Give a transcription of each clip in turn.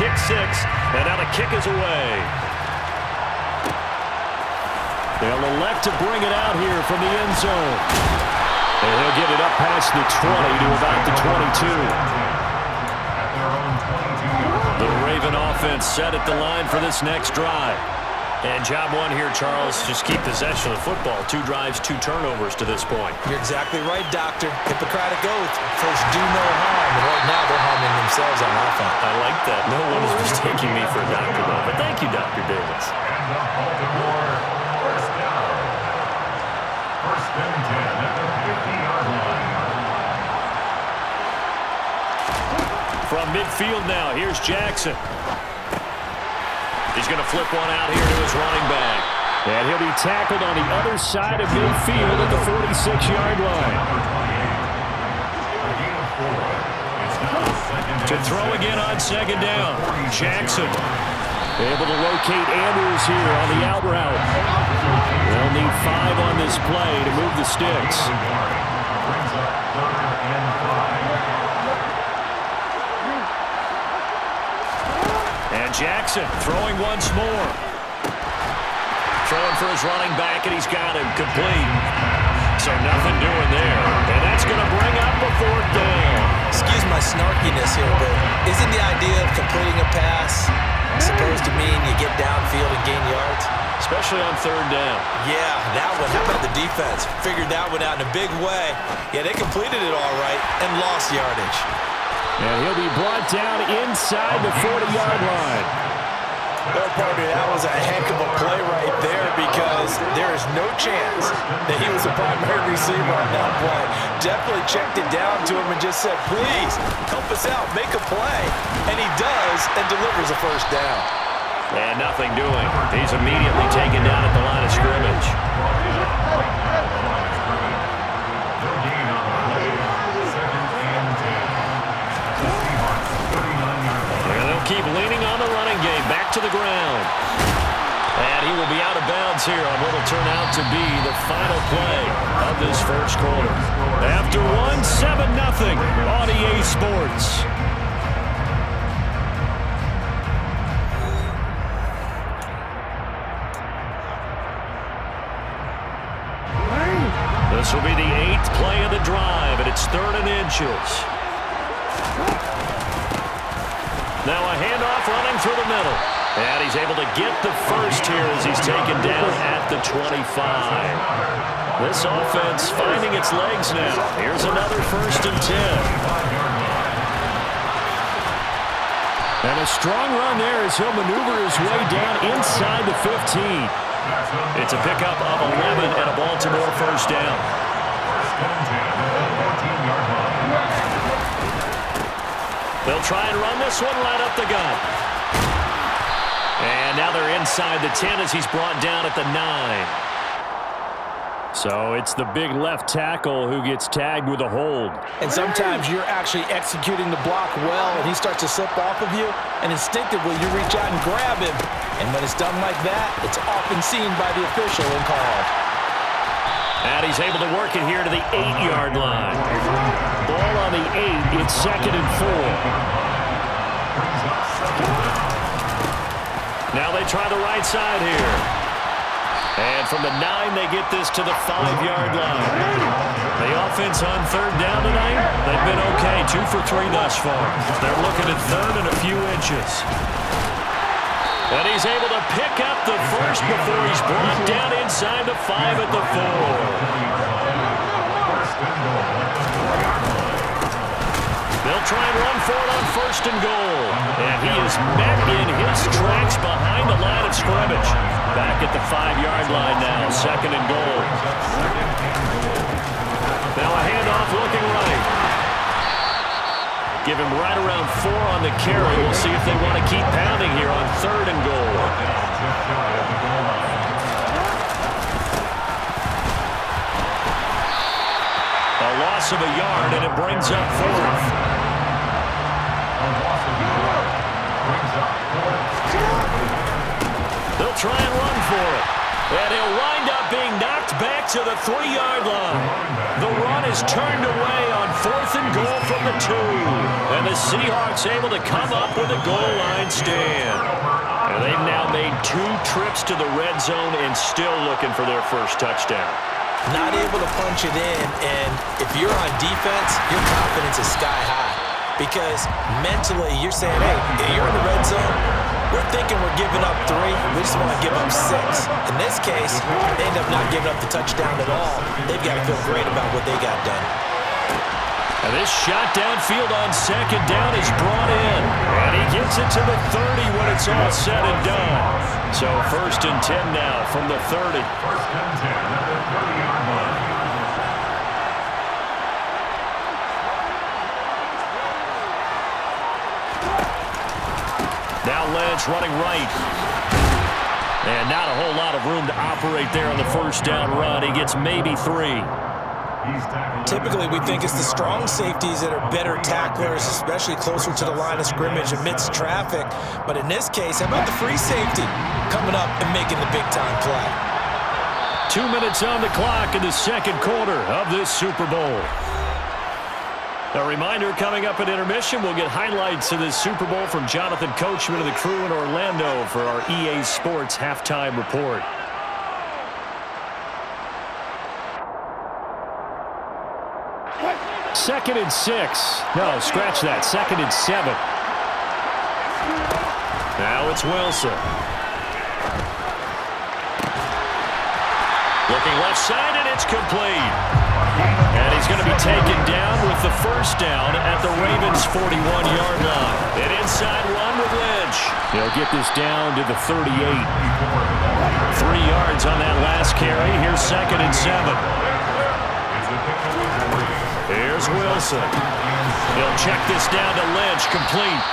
kick six, and now the kick is away. They'll elect to bring it out here from the end zone. And he'll get it up past the 20 to about the 22. The Raven offense set at the line for this next drive. And job one here, Charles, just keep possession of the football. 2 drives, 2 turnovers to this point. You're exactly right, Doctor. Hippocratic oath. First, do no harm. And right now, they're harming themselves on offense. I like that. No one is mistaking me for a doctor, though. But thank you, Dr. Davis. First and 10 at the 50-yard line. From midfield now, here's Jackson. He's going to flip one out here to his running back. And he'll be tackled on the other side of midfield at the 46-yard line. To throw again on second down. Jackson able to locate Andrews here on the out route. They'll need 5 on this play to move the sticks. And Jackson throwing once more. Throwing for his running back, and he's got him complete. So nothing doing there. And that's going to bring up a 4th down. Excuse my snarkiness here, but isn't the idea of completing a pass supposed to mean you get downfield and gain yards? Especially on 3rd down. Yeah, that one. How about the defense? Figured that one out in a big way. Yeah, they completed it all right and lost yardage. And he'll be brought down inside the 40-yard line. Well, partner, that was a heck of a play right there because there is no chance that he was a primary receiver on that play. Definitely checked it down to him and just said, please, help us out, make a play. And he does and delivers a 1st down. And nothing doing. He's immediately taken down at the line of scrimmage. Keep leaning on the running game. Back to the ground. And he will be out of bounds here on what will turn out to be the final play of this first quarter. After one, 7-0 on EA Sports. This will be the 8th play of the drive, and it's 3rd and inches. Now a handoff running through the middle. And he's able to get the first here as he's taken down at the 25. This offense finding its legs now. Here's another 1st and 10. And a strong run there as he'll maneuver his way down inside the 15. It's a pickup of 11 and a Baltimore 1st down. They'll try and run this one right up the gut. And now they're inside the 10 as he's brought down at the 9. So it's the big left tackle who gets tagged with a hold. And sometimes you're actually executing the block well, and he starts to slip off of you, and instinctively you reach out and grab him. And when it's done like that, it's often seen by the official and called. And he's able to work it here to the 8-yard line. Ball on the 8. It's 2nd and 4. Now they try the right side here. And from the 9, they get this to the 5-yard line. The offense on 3rd down tonight, they've been okay. 2 for 3 thus far. They're looking at 3rd and a few inches. And he's able to pick up the first before he's brought down inside the 5 at the 4. They'll try and run for it on 1st and goal. And he is met in his tracks behind the line of scrimmage. Back at the 5-yard line now, 2nd and goal. Now a handoff looking right. Give him right around 4 on the carry. We'll see if they want to keep pounding here on 3rd and goal. A loss of a yard, and it brings up 4th. They'll try and run for it. And he'll wind up being knocked back to the 3-yard line. The run is turned away on 4th and goal from the 2. And And the Seahawks able to come up with a goal line stand. And they've now made 2 trips to the red zone and still looking for their first touchdown. Not able to punch it in, and if you're on defense, your confidence is sky high. Because mentally, you're saying, hey, if you're in the red zone, we're thinking we're giving up 3. We just want to give up 6. In this case, they end up not giving up the touchdown at all. They've got to feel great about what they got done. And this shot downfield on second down is brought in. And he gets it to the 30 when it's all said and done. So 1st and 10 now from the 30. 1st and 10 at the 30-yard line. Now Lynch running right. And not a whole lot of room to operate there on the first down run. He gets maybe 3. Typically, we think it's the strong safeties that are better tacklers, especially closer to the line of scrimmage amidst traffic. But in this case, how about the free safety coming up and making the big-time play? 2 minutes on the clock in the second quarter of this Super Bowl. A reminder, coming up at intermission, we'll get highlights of this Super Bowl from Jonathan Coachman and the crew in Orlando for our EA Sports halftime report. Second and 6. No, scratch that. 2nd and 7. Now it's Wilson. Looking left side, and it's complete. And he's going to be taken down with the first down at the Ravens' 41-yard line. An inside run with Lynch. He'll get this down to the 38. 3 yards on that last carry. Here's 2nd and 7. Here's Wilson. He'll check this down to Lynch, complete.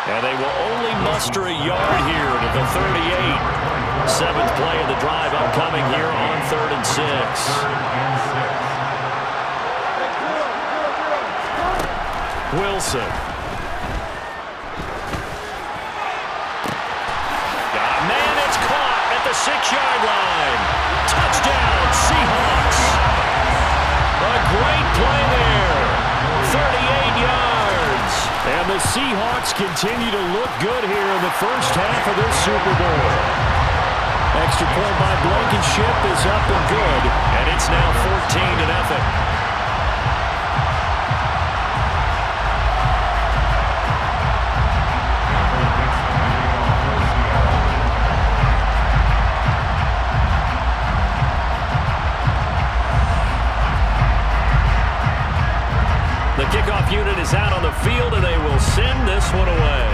And they will only muster a yard here to the 38. 7th play of the drive upcoming here on 3rd and 6. Wilson. Got a man, it's caught at the 6-yard line. Touchdown, Seahawks. A great play there. 38 yards. And the Seahawks continue to look good here in the first half of this Super Bowl. Extra point by Blankenship is up and good. And it's now 14-0. The kickoff unit is out on the field, and they will send this one away.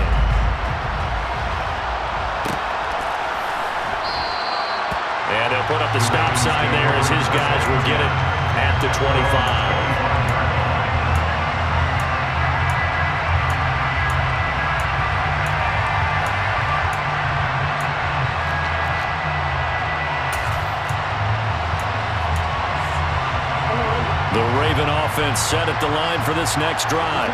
And they'll put up the stop sign there as his guys will get it at the 25. The Raven offense set at the line for this next drive.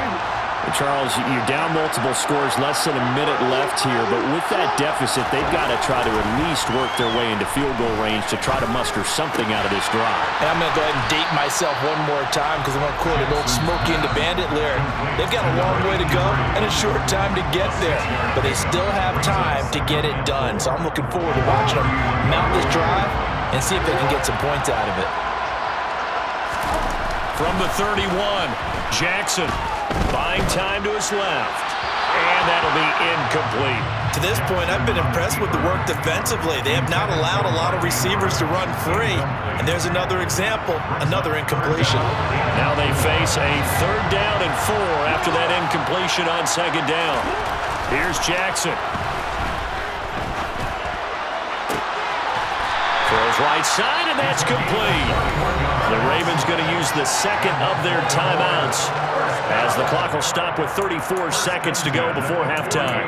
Charles, you're down multiple scores, less than a minute left here, but with that deficit, they've got to try to at least work their way into field goal range to try to muster something out of this drive. And I'm going to go ahead and date myself one more time because I'm going to quote an old Smokey and the Bandit lyric. They've got a long way to go and a short time to get there, but they still have time to get it done. So I'm looking forward to watching them mount this drive and see if they can get some points out of it. From the 31, Jackson buying time to his left. And that'll be incomplete. To this point, I've been impressed with the work defensively. They have not allowed a lot of receivers to run free. And there's another example, another incompletion. Now they face a 3rd down and 4 after that incompletion on 2nd down. Here's Jackson. Throws right side, and that's complete. The Ravens going to use the 2nd of their timeouts as the clock will stop with 34 seconds to go before halftime.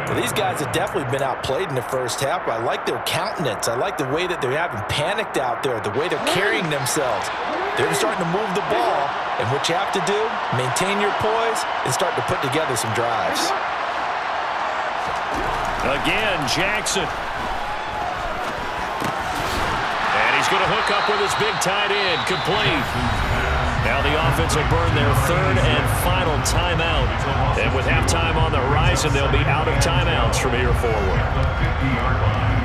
Well, these guys have definitely been outplayed in the first half. I like their countenance. I like the way that they're having panicked out there, the way they're carrying themselves. They're starting to move the ball, and what you have to do, maintain your poise and start to put together some drives. Again, Jackson. He's going to hook up with his big tight end, complete. Now the offense will burn their third and final timeout. And with halftime on the horizon, they'll be out of timeouts from here forward. 50-yard line.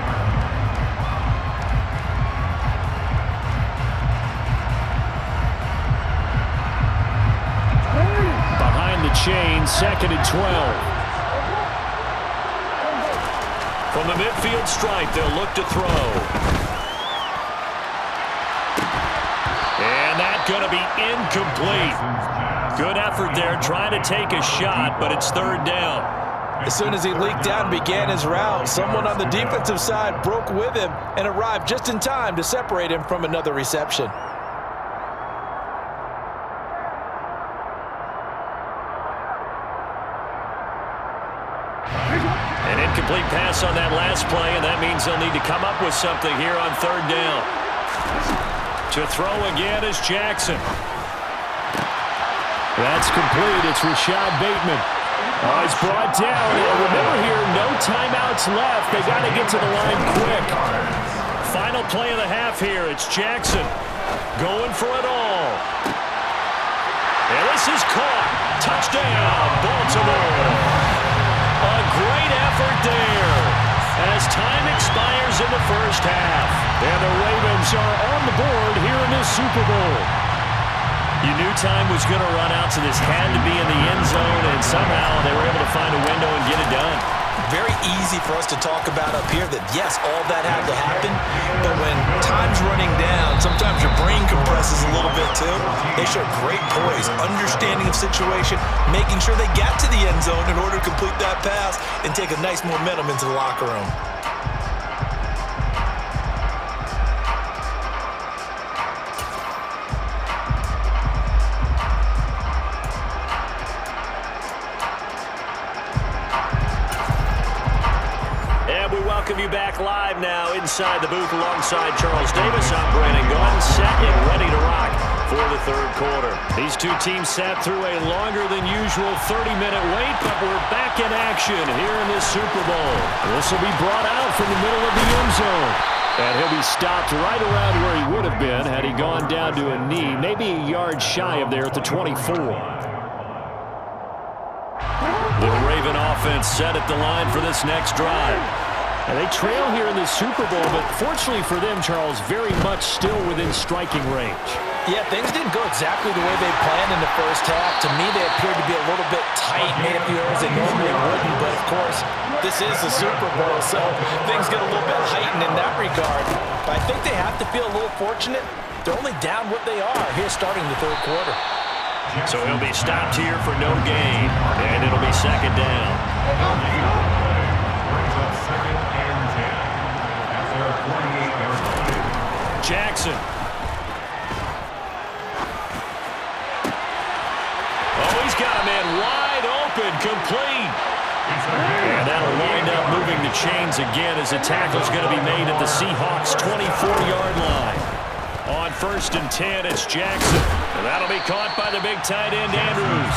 Behind the chain, 2nd and 12. From the midfield stripe, they'll look to throw. And that's going to be incomplete. Good effort there trying to take a shot, but it's 3rd down. As soon as he leaked out and began his route, someone on the defensive side broke with him and arrived just in time to separate him from another reception. An incomplete pass on that last play, and that means they'll need to come up with something here on 3rd down. To throw again is Jackson. That's complete. It's Rashad Bateman. Oh, he's brought down. And remember here, no timeouts left. They got to get to the line quick. Final play of the half here. It's Jackson going for it all. And this is caught. Touchdown, Baltimore. A great effort there as time expires in the first half. And the Ravens are on the board here in this Super Bowl. You knew time was going to run out, so this had to be in the end zone, and somehow they were able to find a window and get it done. Very easy for us to talk about up here that, yes, all that had to happen, but when time's running down, sometimes your brain compresses a little bit too. They showed great poise, understanding of situation, making sure they got to the end zone in order to complete that pass and take a nice momentum into the locker room. Welcome you back live now inside the booth alongside Charles Davis. I'm Brandon Gaudin, set and ready to rock for the 3rd quarter. These two teams sat through a longer than usual 30-minute wait, but we're back in action here in this Super Bowl. This will be brought out from the middle of the end zone. And he'll be stopped right around where he would have been had he gone down to a knee, maybe a yard shy of there at the 24. The Raven offense set at the line for this next drive. And they trail here in the Super Bowl, but fortunately for them, Charles, very much still within striking range. Yeah, things didn't go exactly the way they planned in the first half. To me, they appeared to be a little bit tight, made a few errors they normally wouldn't. But, of course, this is the Super Bowl, so things get a little bit heightened in that regard. But I think they have to feel a little fortunate. They're only down what they are here starting the 3rd quarter. So he'll be stopped here for no gain, and it'll be 2nd down. Jackson. Oh, he's got a man wide open, complete. And that'll wind up moving the chains again as the tackle's going to be made at the Seahawks' 24-yard line. On 1st and 10, it's Jackson. And that'll be caught by the big tight end, Andrews.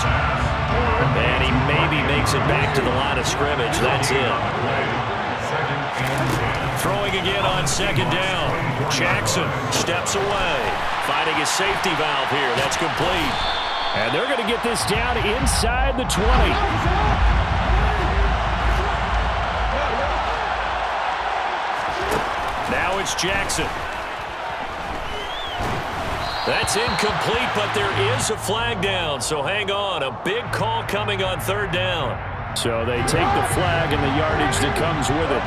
And he maybe makes it back to the line of scrimmage. That's it. Throwing again on 2nd down. Jackson steps away, finding his safety valve here. That's complete. And they're going to get this down inside the 20. Now it's Jackson. That's incomplete, but there is a flag down, so hang on. A big call coming on 3rd down. So they take the flag and the yardage that comes with it.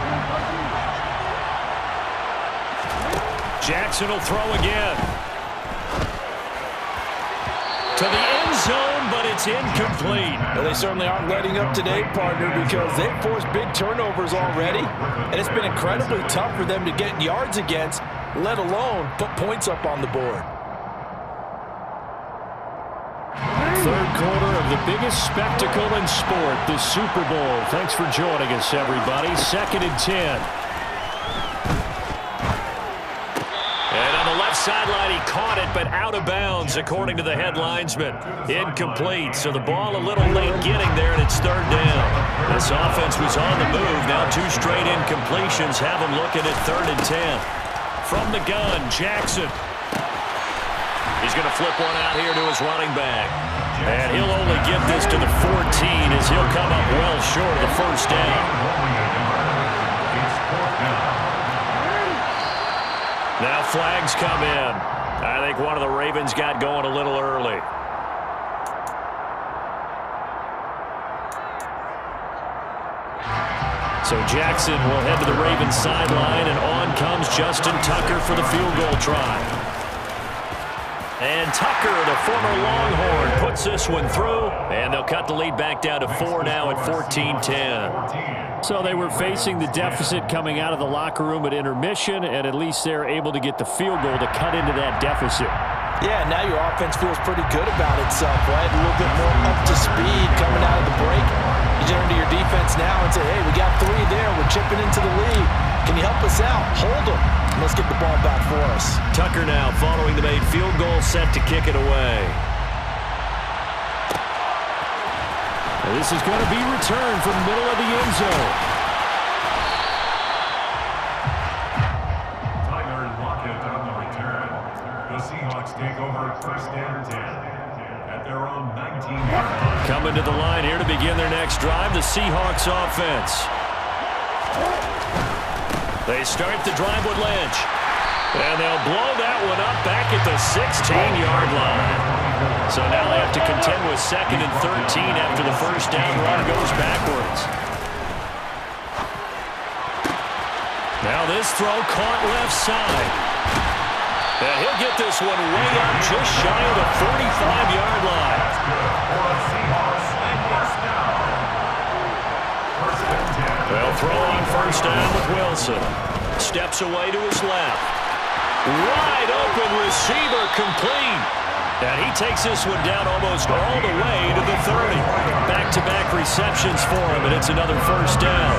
Jackson will throw again. To the end zone, but it's incomplete. Well, they certainly aren't letting up today, partner, because they've forced big turnovers already, and it's been incredibly tough for them to get yards against, let alone put points up on the board. 3rd quarter of the biggest spectacle in sport, the Super Bowl. Thanks for joining us, everybody. 2nd and 10. Sideline, he caught it, but out of bounds, according to the head linesman. Incomplete, so the ball a little late getting there, and it's 3rd down. This offense was on the move. Now 2 straight incompletions have them looking at 3rd and 10. From the gun, Jackson. He's going to flip one out here to his running back. And he'll only get this to the 14 as he'll come up well short of the first down. Now flags come in. I think one of the Ravens got going a little early. So Jackson will head to the Ravens sideline, and on comes Justin Tucker for the field goal try. And Tucker, the former Longhorn, puts this one through, and they'll cut the lead back down to 4 now at 14-10. So they were facing the deficit coming out of the locker room at intermission, and at least they're able to get the field goal to cut into that deficit. Yeah, now your offense feels pretty good about itself, right? A little bit more up to speed coming out of the break. You turn to your defense now and say, hey, we got 3 there. We're chipping into the lead. Can you help us out? Hold them. And let's get the ball back for us. Tucker now following the made field goal, set to kick it away. This is going to be returned from the middle of the end zone. Tyler Lockett on the return. The Seahawks take over first and 10 at their own 19-yard line. Coming to the line here to begin their next drive, the Seahawks offense. They start the drive with Lynch. And they'll blow that one up back at the 16-yard line. So now they have to contend with 2nd and 13 after the first down run goes backwards. Now this throw caught left side. And he'll get this one way up just shy of the 45-yard line. They'll throw on first down with Wilson. Steps away to his left. Wide open receiver complete. And he takes this one down almost all the way to the 30. Back-to-back receptions for him, and it's another first down.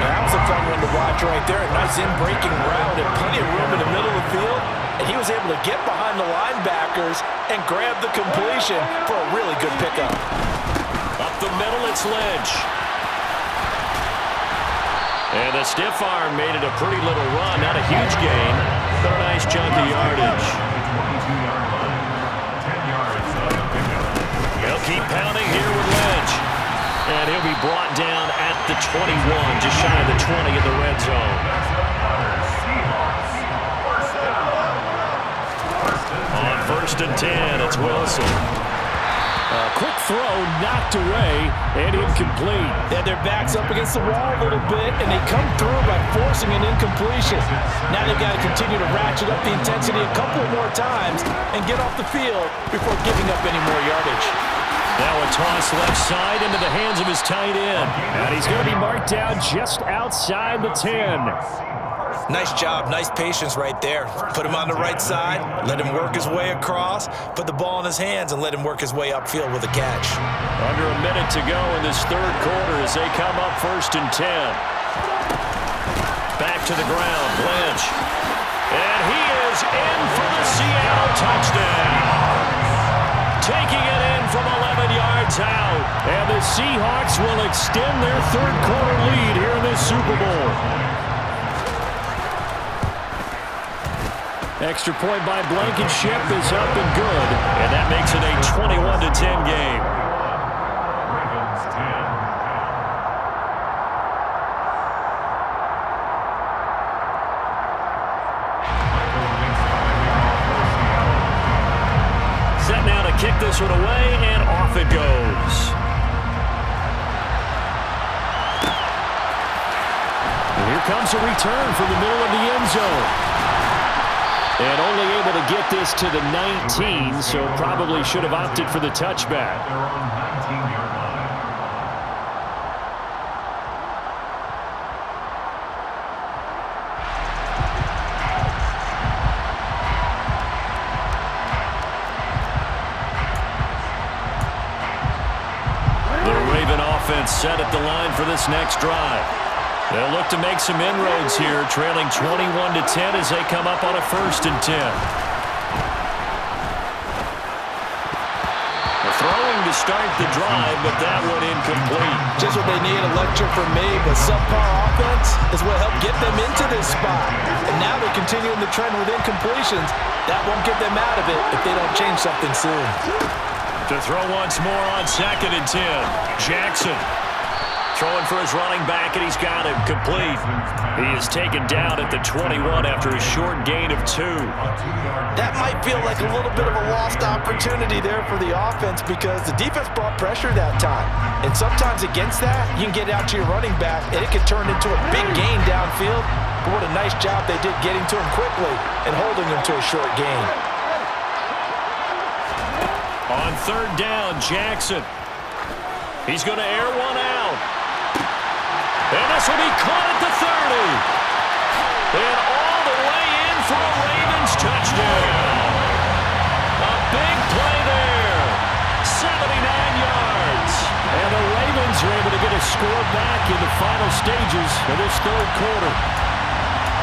That was a fun one to watch right there. A nice in-breaking route and plenty of room in the middle of the field. And he was able to get behind the linebackers and grab the completion for a really good pickup. Up the middle, it's Lynch. And the stiff arm made it a pretty little run. Not a huge gain, but a nice chunk of yardage. He'll keep pounding here with Lynch. And he'll be brought down at the 21, just shy of the 20 in the red zone. On first and 10, it's Wilson. Quick throw, knocked away, and incomplete. And their back's up against the wall a little bit, and they come through by forcing an incompletion. Now they've got to continue to ratchet up the intensity a couple more times and get off the field before giving up any more yardage. Now a toss left side into the hands of his tight end. And he's going to be marked down just outside the 10. Nice job, nice patience right there. Put him on the right side, let him work his way across, put the ball in his hands, and let him work his way upfield with a catch. Under a minute to go in this third quarter as they come up first and 10. Back to the ground, Lynch. And he is in for the Seattle touchdown. Taking it in from 11 yards out. And the Seahawks will extend their third quarter lead here in this Super Bowl. Extra point by Blankenship is up and good. And that makes it a 21-10 game. Ravens 10. Set now to kick this one away, and off it goes. And here comes a return from the middle of the end zone. And only able to get this to the 19, so probably should have opted for the touchback. Their own 19-yard line. The Raven offense set at the line for this next drive. They'll look to make some inroads here, trailing 21-10 as they come up on a first and 10. The throwing to start the drive, but that one incomplete. Just what they need, a lecture from me, but subpar offense is what helped get them into this spot. And now they're continuing the trend with incompletions. That won't get them out of it if they don't change something soon. To throw once more on 2nd and 10. Jackson throwing for his running back, and he's got him complete. He is taken down at the 21 after a short gain of 2. That might feel like a little bit of a lost opportunity there for the offense because the defense brought pressure that time. And sometimes against that, you can get out to your running back, and it can turn into a big gain downfield. But what a nice job they did getting to him quickly and holding him to a short gain. On 3rd down, Jackson. He's going to air one out. And this will be caught at the 30. And all the way in for a Ravens touchdown. A big play there. 79 yards. And the Ravens are able to get a score back in the final stages of this 3rd quarter.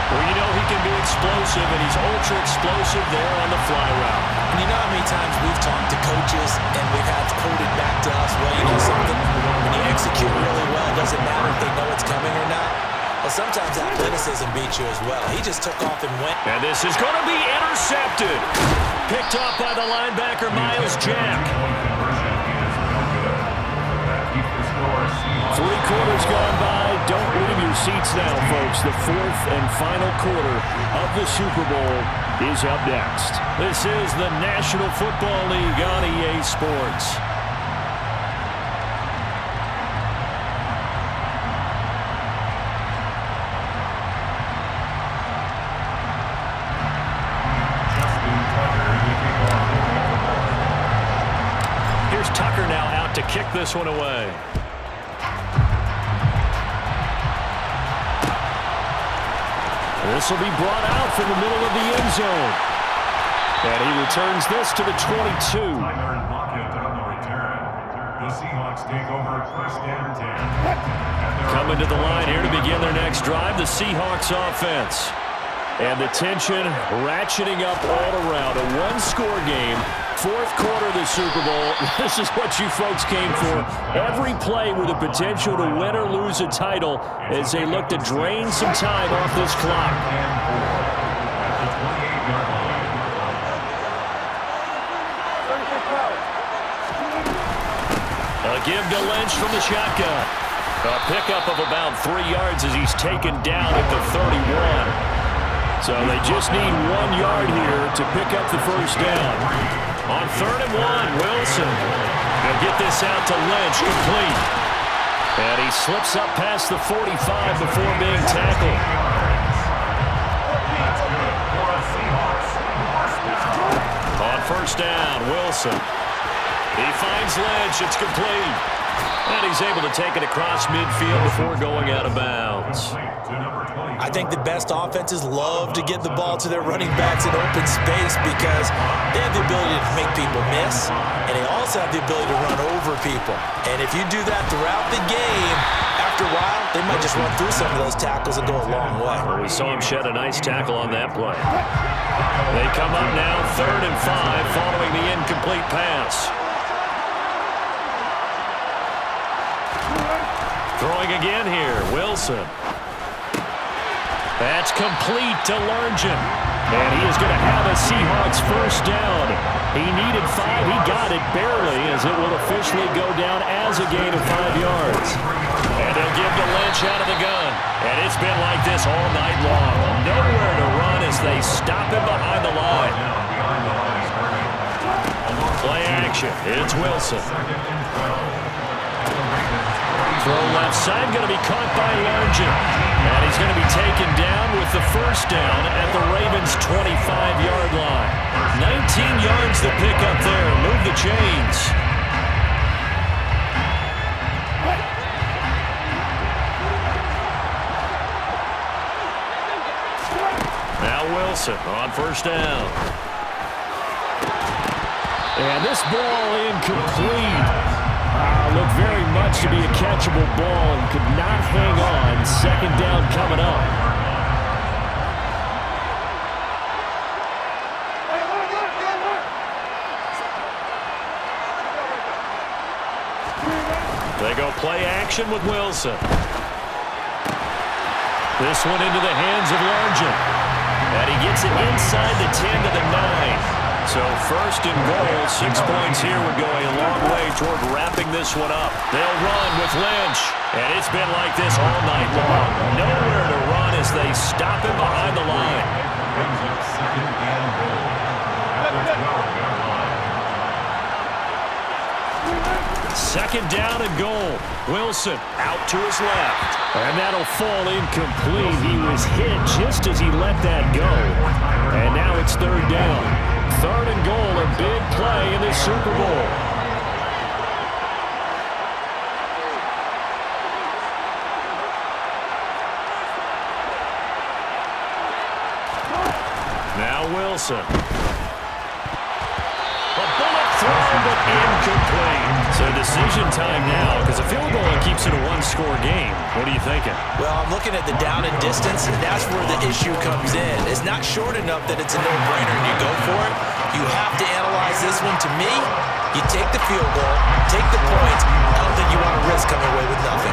Well, you know he can be explosive, and he's ultra explosive there on the fly route. And you know how many times we've talked to coaches and we've had quoted back to us, well, you know something, when you execute really well, it doesn't matter if they know it's coming or not. Well, sometimes athleticism beats you as well. He just took off and went. And this is going to be intercepted. Picked off by the linebacker, Miles Jack. 3 quarters gone by. Don't leave your seats now, folks. The 4th and final quarter of the Super Bowl is up next. This is the National Football League on EA Sports. Here's Tucker now out to kick this one away. This will be brought out from the middle of the end zone. And he returns this to the 22. Tyler Lockett on the return. The Seahawks take over 1st and 10. Coming to the line here to begin their next drive, the Seahawks offense. And the tension ratcheting up all around. A one-score game, 4th quarter of the Super Bowl. This is what you folks came for. Every play with the potential to win or lose a title as they look to drain some time off this clock. A give to Lynch from the shotgun. A pickup of about 3 yards as he's taken down at the 31. So they just need 1 yard here to pick up the first down. On 3rd and 1, Wilson. They'll get this out to Lynch, complete. And he slips up past the 45 before being tackled. On 1st down, Wilson. He finds Lynch, it's complete. And he's able to take it across midfield before going out of bounds. I think the best offenses love to get the ball to their running backs in open space because they have the ability to make people miss, and they also have the ability to run over people. And if you do that throughout the game, after a while, they might just run through some of those tackles and go a long way. Well, we saw him shed a nice tackle on that play. They come up now 3rd and 5 following the incomplete pass. Throwing again here, Wilson. That's complete to Lurgin. And he is going to have a Seahawks first down. He needed 5. He got it barely as it will officially go down as a gain of 5 yards. And they'll give to Lynch out of the gun. And it's been like this all night long. Nowhere to run as they stop him behind the line. Play action. It's Wilson. Throw left side, going to be caught by Lurgin. And he's going to be taken down with the first down at the Ravens' 25-yard line. 19 yards to pick up there. Move the chains. Now Wilson on 1st down. And this ball incomplete. Looked very much to be a catchable ball and could not hang on. 2nd down coming up. They go play action with Wilson. This one into the hands of Largent. And he gets it inside the 10 to the 9. So first and goal, 6 points here would go a long way toward wrapping this one up. They'll run with Lynch. And it's been like this all night long. Nowhere to run as they stop him behind the line. Brings up second and goal. At the 12-yard line. Second down and goal. Wilson out to his left. And that'll fall incomplete. He was hit just as he let that go. And now it's third down. Third and goal, a big play in this Super Bowl. Now Wilson. A bullet thrown, but incomplete. So decision time now, because a field goal keeps it a one-score game. What are you thinking? Well, I'm looking at the down and distance, and that's where the issue comes in. It's not short enough that it's a no-brainer, and you go for it. You have to analyze this one. To me, you take the field goal, take the points. I don't think you want to risk coming away with nothing.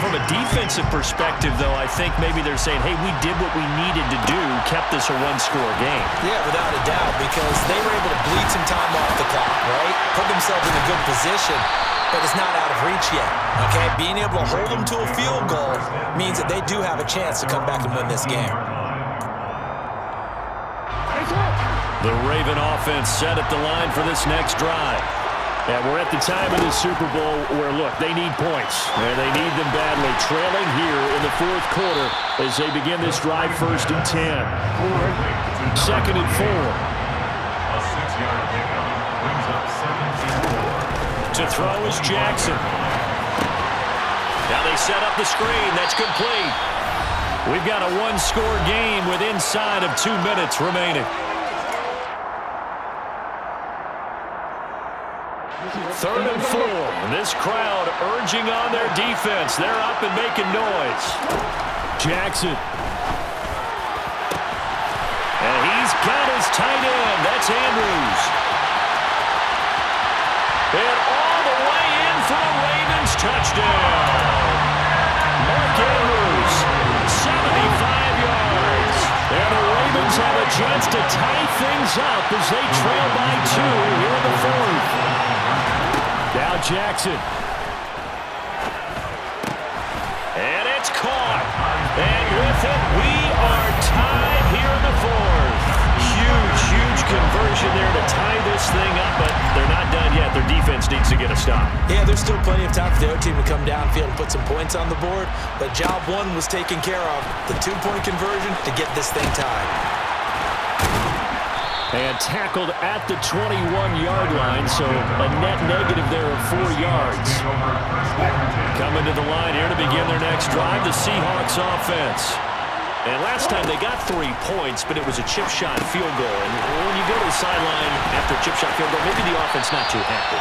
From a defensive perspective, though, I think maybe they're saying, hey, we did what we needed to do, kept this a one-score game. Yeah, without a doubt, because they were able to bleed some time off the clock, right? Put themselves in a good position, but it's not out of reach yet, okay? Being able to hold them to a field goal means that they do have a chance to come back and win this game. The Raven offense set at the line for this next drive. And we're at the time of the Super Bowl where, look, they need points. And they need them badly. Trailing here in the fourth quarter as they begin this drive, first and 10. Second and 4. A 6-yard pickup brings up second and 4. To throw is Jackson. Now they set up the screen. That's complete. We've got a one-score game with inside of 2 minutes remaining. Third and 4. This crowd urging on their defense. They're up and making noise. Jackson. And he's got his tight end. That's Andrews. And all the way in for a Ravens touchdown. Mark Andrews, 75 yards. And the Ravens have a chance to tie things up as they trail by 2 here in the fourth. Now Jackson. And it's caught. And with it, we are tied here in the fourth. Huge conversion there to tie this thing up, but they're not done yet. Their defense needs to get a stop. Yeah, there's still plenty of time for the other team to come downfield and put some points on the board, but job one was taken care of. The 2-point conversion to get this thing tied. And tackled at the 21-yard line, so a net negative there of 4 yards. Coming to the line here to begin their next drive, the Seahawks offense. And last time they got 3 points, but it was a chip shot field goal. And when you go to the sideline after a chip shot field goal, maybe the offense not too happy.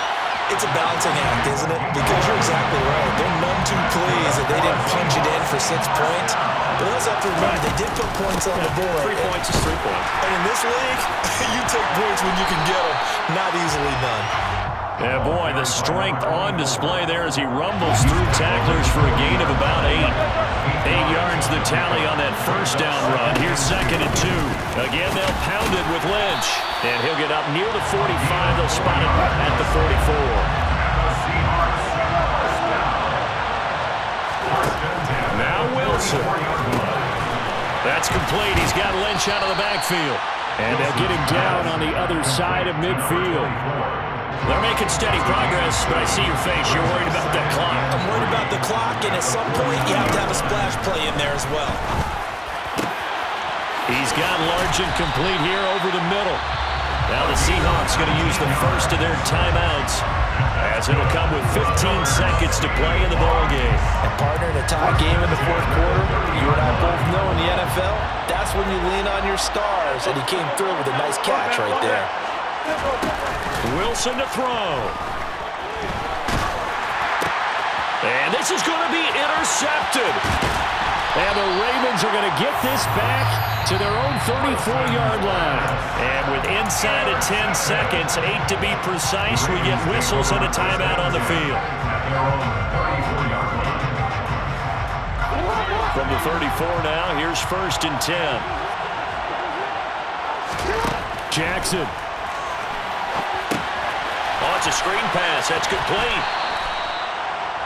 It's a balancing act, isn't it? Because you're exactly right. They're none too pleased that they didn't punch it in for 6 points. But let's have to remember, they did put points on the board. 3 points is 3 points. And in this league, you take points when you can get them. Not easily done. Yeah, boy, the strength on display there as he rumbles through tacklers for a gain of about 8. 8 yards the tally on that first down run. Here's second and 2. Again, they'll pound it with Lynch. And he'll get up near the 45. They'll spot it at the 44. Now Wilson. That's complete. He's got Lynch out of the backfield. And they'll get him down on the other side of midfield. They're making steady progress, but I see your face. You're worried about that clock. I'm worried about the clock, and at some point, you have to have a splash play in there as well. He's got Largent complete here over the middle. Now the Seahawks going to use the first of their timeouts, as it'll come with 15 seconds to play in the ballgame. And partner, in a tie game in the fourth quarter, you and I both know in the NFL, that's when you lean on your stars, and he came through with a nice catch right there. Wilson to throw. And this is going to be intercepted. And the Ravens are going to get this back to their own 34-yard line. And with inside of 10 seconds, 8 to be precise, we get whistles and a timeout on the field. From the 34 now, here's 1st and 10. Jackson. Oh, it's a screen pass. That's complete.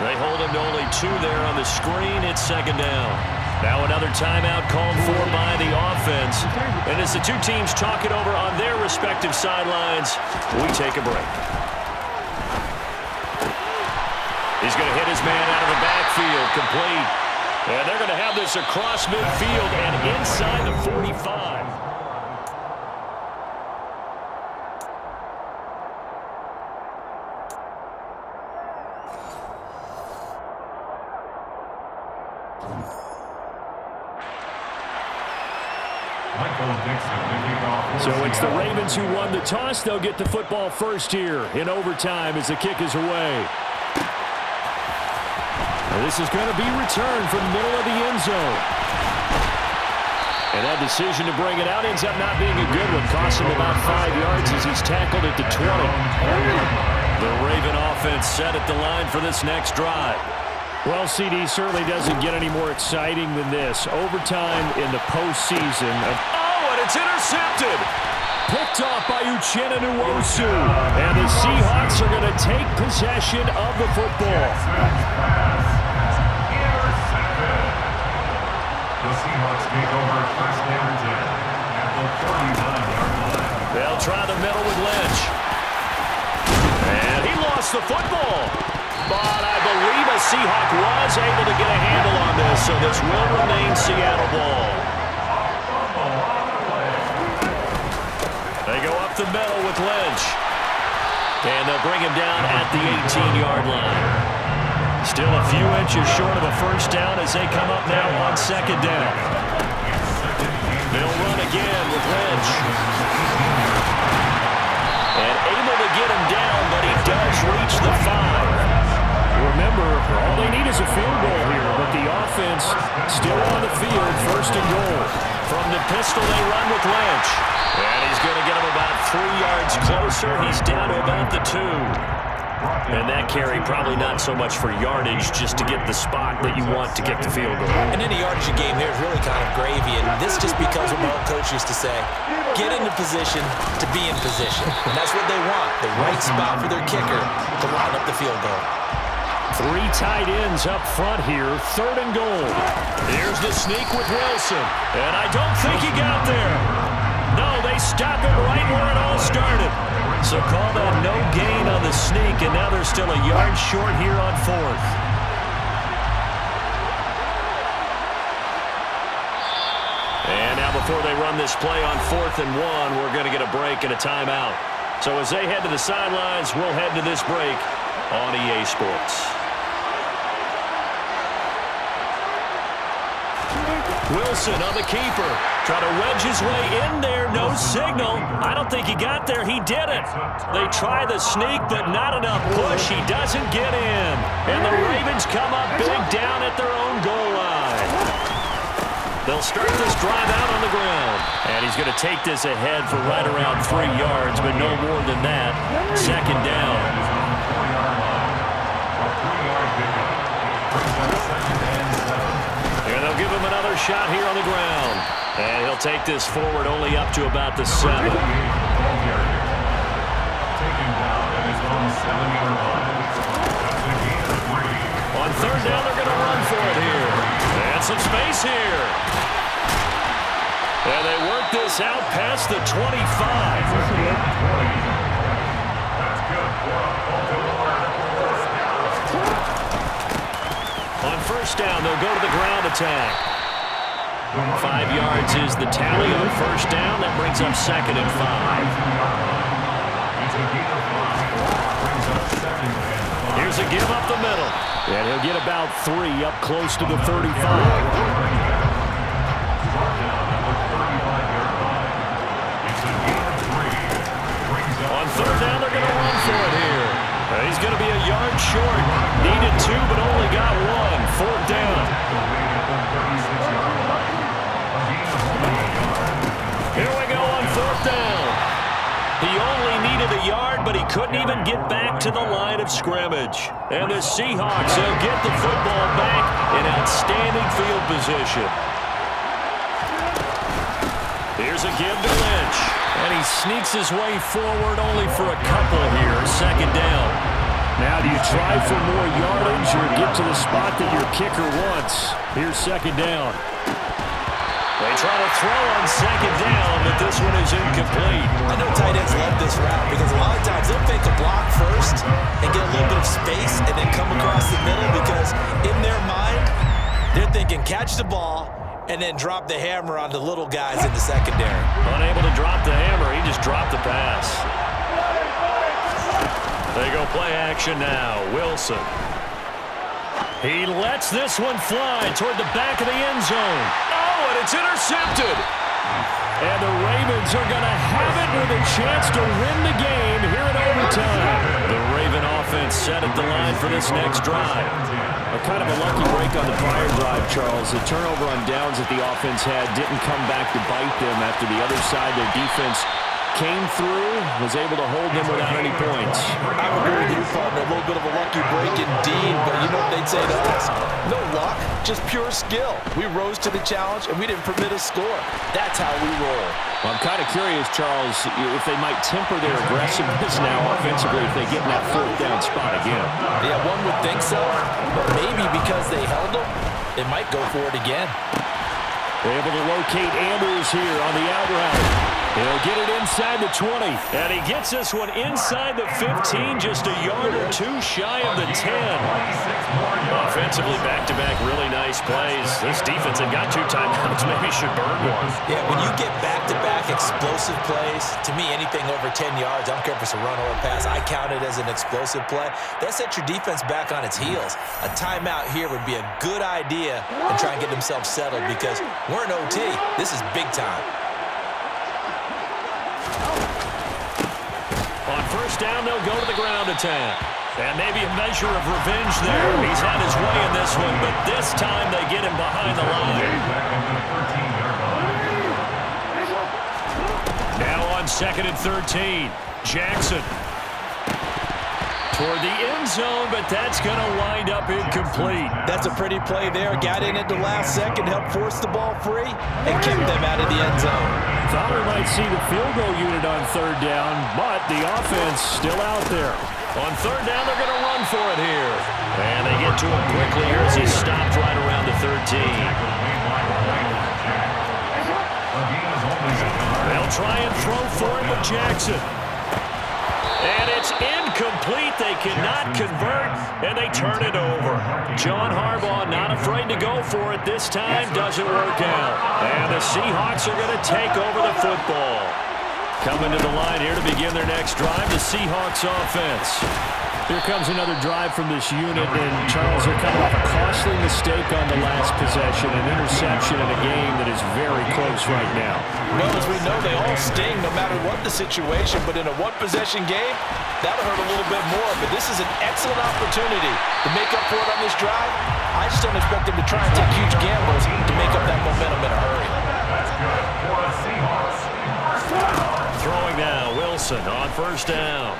They hold him to only 2 there on the screen. It's 2nd down. Now another timeout called for by the offense. And as the two teams talk it over on their respective sidelines, we take a break. He's going to hit his man out of the backfield, complete. And they're going to have this across midfield and inside the 45. So it's the Ravens who won the toss. They'll get the football first here in overtime as the kick is away. This is going to be returned from the middle of the end zone. And that decision to bring it out ends up not being a good one. Costs him about 5 yards as he's tackled at the 20. The Raven offense set at the line for this next drive. Well, CD certainly doesn't get any more exciting than this. Overtime in the postseason. Oh, and it's intercepted. Picked off by Uchenna Nwosu. And the Seahawks are going to take possession of the football. The Seahawks take over 1st and 10 at the 49-yard line. They'll try the middle with Lynch. And he lost the football. But I believe a Seahawk was able to get a handle on this, so this will remain Seattle ball. They go up the middle with Lynch. And they'll bring him down at the 18-yard line. Still a few inches short of a 1st down as they come up now on 2nd down. They'll run again with Lynch. And able to get him down, but he does reach the 5. Remember, all they need is a field goal here, but the offense still on the field, 1st and goal. From the pistol, they run with Lynch. And he's going to get him about 3 yards closer. He's down to about the 2. And that carry probably not so much for yardage, just to get the spot that you want to kick the field goal. And any yardage game here is really kind of gravy, and this just becomes what my old coach used to say, get into position to be in position. And that's what they want, the right spot for their kicker to line up the field goal. 3 tight ends up front here, 3rd and goal. Here's the sneak with Wilson. And I don't think he got there. No, they stop him right where it all started. So call that no gain on the sneak, and now they're still a yard short here on 4th. And now before they run this play on 4th and 1, we're going to get a break and a timeout. So as they head to the sidelines, we'll head to this break on EA Sports. Wilson on the keeper. Try to wedge his way in there. No signal. I don't think he got there. He didn't. They try the sneak, but not enough push. He doesn't get in. And the Ravens come up big down at their own goal line. They'll start this drive out on the ground. And he's going to take this ahead for right around 3 yards, but no more than that. 2nd down. They'll give him another shot here on the ground. And he'll take this forward only up to about the 7. Taken down at his own 7-yard line. That's a gain of 3. On 3rd down, they're going to run for it here. And some space here. And they work this out past the 25. That's good for a Baltimore first down. On 1st down, they'll go to the ground attack. 5 yards is the tally on 1st down. That brings up 2nd and 5. Here's a give up the middle. And he'll get about 3 up close to the 35. On 3rd down, they're going to run for it here. He's going to be a yard short. Needed 2, but only got 1. 4th down. couldn't even get back to the line of scrimmage. And the Seahawks will get the football back in outstanding field position. Here's a give to Lynch. And he sneaks his way forward only for a couple here. Second down. Now do you try for more yardage or get to the spot that your kicker wants? Here's second down. They try to throw on second down, but this one is incomplete. I know tight ends love this route because a lot of times they'll fake a block first and get a little bit of space and then come across the middle because in their mind, they're thinking catch the ball and then drop the hammer on the little guys in the secondary. Unable to drop the hammer, he just dropped the pass. They go play action now. Wilson. He lets this one fly toward the back of the end zone. And it's intercepted. And the Ravens are going to have it with a chance to win the game here in overtime. The Raven offense set at the line for this next drive. A kind of a lucky break on the prior drive, Charles. The turnover on downs that the offense had didn't come back to bite them after the other side. Their defense came through, was able to hold them without any points. I would agree with you, partner. A little bit of a lucky break indeed, but you know what they'd say to us? No luck, just pure skill. We rose to the challenge, and we didn't permit a score. That's how we roll. Well, I'm kind of curious, Charles, if they might temper their aggressiveness now offensively if they get in that fourth down spot again. Yeah, one would think so, but maybe because they held them, they might go for it again. They're able to locate Andrews here on the out route. He'll get it inside the 20. And he gets this one inside the 15, just a yard or two shy of the 10. Offensively, back-to-back really nice plays. This defense had got 2 timeouts. Maybe should burn one. Yeah, when you get back-to-back explosive plays, to me, anything over 10 yards, I don't care if it's a run or a pass, I count it as an explosive play. That sets your defense back on its heels. A timeout here would be a good idea and try and get themselves settled because we're in OT. This is big time. On first down, they'll go to the ground attack. And maybe a measure of revenge there. He's had his way in this one, but this time they get him behind the line. Now on 2nd and 13, Jackson. Toward the end zone, but that's going to wind up incomplete. That's a pretty play there. Got in at the last second, helped force the ball free, and kept them out of the end zone. Thought we might see the field goal unit on third down, but the offense still out there. On third down, they're going to run for it here. And they get to him quickly here as he stopped right around the 13. They'll try and throw for it with Jackson. And it's incomplete. They cannot convert, and they turn it over. John Harbaugh not afraid to go for it this time. Doesn't work out. And the Seahawks are going to take over the football. Coming to the line here to begin their next drive, the Seahawks offense. Here comes another drive from this unit, and Charles, they're coming off a costly mistake on the last possession, an interception in a game that is very close right now. Well, as we know, they all sting no matter what the situation, but in a one-possession game, that'll hurt a little bit more. But this is an excellent opportunity to make up for it on this drive. I just don't expect them to try and take huge gambles to make up that momentum in a hurry. Throwing now, Wilson on first down.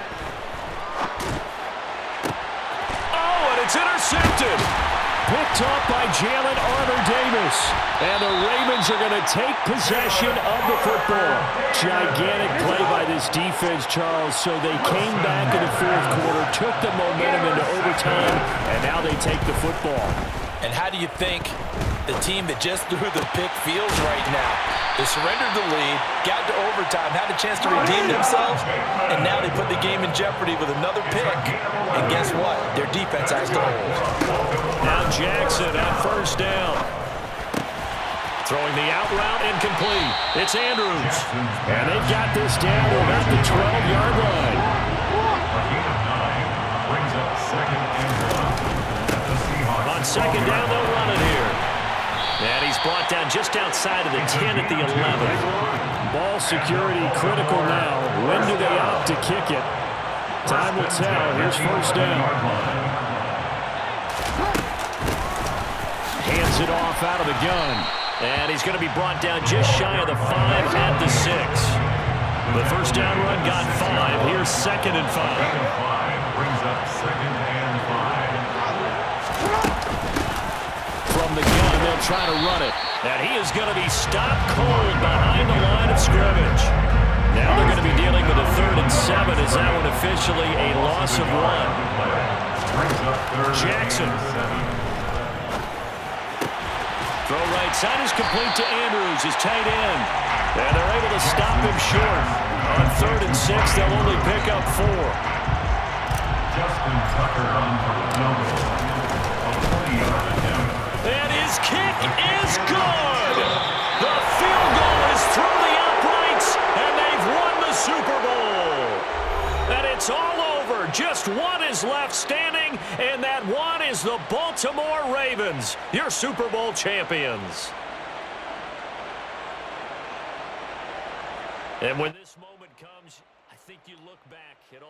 It's intercepted. Picked off by Jalen Armour-Davis. And the Ravens are going to take possession of the football. Gigantic play by this defense, Charles. So they came back in the fourth quarter, took the momentum into overtime, and now they take the football. And how do you think the team that just threw the pick feels right now? They surrendered the lead, got to overtime, had a chance to redeem themselves, and now they put the game in jeopardy with another pick. And guess what? Their defense has to hold. Now Jackson on first down. Throwing the out route incomplete. It's Andrews. And they've got this down to about the 12-yard line. On second down, they'll run it here. And he's brought down just outside of the 10 at the 11. Ball security critical now. When do they opt to kick it? Time will tell. Here's first down. Hands it off out of the gun. And he's going to be brought down just shy of the 5 at the 6. The first down run got 5. Here's 2nd and 5. 5 brings up 2nd and 5. From the gun, they'll try to run it. And he is going to be stopped cold behind the line of scrimmage. Now they're going to be dealing with a 3rd and 7. Is that one officially a loss of 1? Brings up 3rd Jackson. and 7. Throw right side is complete to Andrews, his tight end. And they're able to stop him short. On 3rd and 6, they'll only pick up 4. Justin Tucker on for the double. A 40-yard attempt. And his kick is good. The field goal is through the uprights, and they've won the Super Bowl. And it's all over. Just one is left standing, and that one is the Baltimore Ravens, your Super Bowl champions. And when this moment comes, I think you look back at all